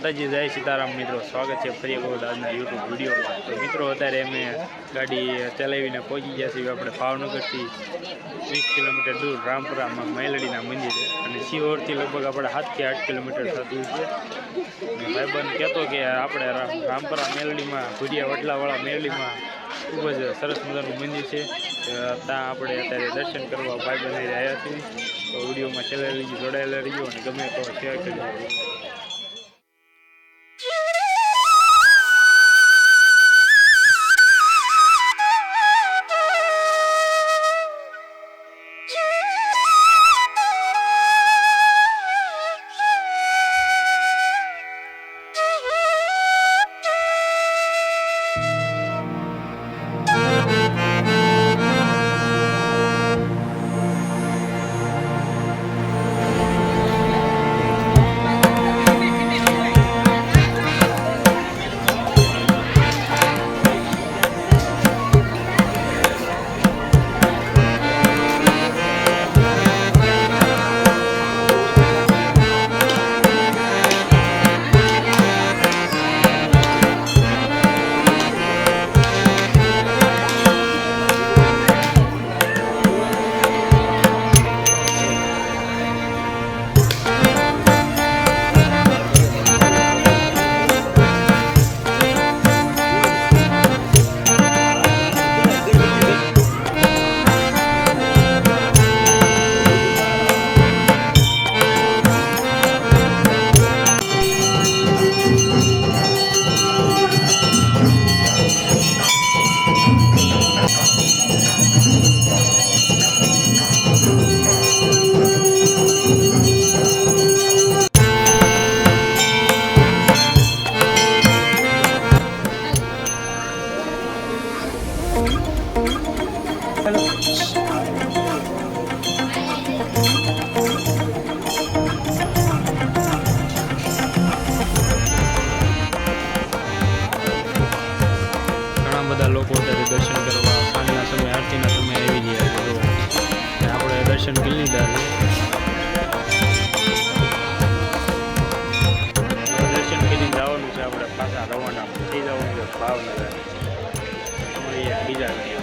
માતાજી જય સીતારામ મિત્રો, સ્વાગત છે ફરી એક વખત આજના યુટ્યુબ વિડીયોમાં। તો મિત્રો અત્યારે અમે ગાડી ચલાવીને પહોંચી ગયા છીએ આપણે ભાવનગરથી 20 કિલોમીટર દૂર રામપુરામાં મેલડીના મંદિરે, અને સિહોરથી લગભગ આપણે 7 થી 8 કિલોમીટર દૂર છે। ભાઈબંધ કહેતો કે આપણે રામપુરા મેલડીમાં ભુરિયા વડલાવાળા મેલડીમાં ખૂબ જ સરસ મજાનું મંદિર છે, ત્યાં આપણે અત્યારે દર્શન કરવા ભાઈબંધ આવ્યા છીએ। તો વિડીયોમાં છેલ્લે જોડાયેલા રહીજો અને ગમે તો શેર કરજો। બધા લોકો અત્યારે દર્શન કરવા સાંજના સમયે આરતીના સમયે આવી ગયા છે, તો આપણે દર્શન કરી લીધા છે। દર્શન કરીને જવાનું છે, આપણે પાછા રવાના થઈ જવાનું છે ભાવનગર, અમારી બીજા ગાડીઓ।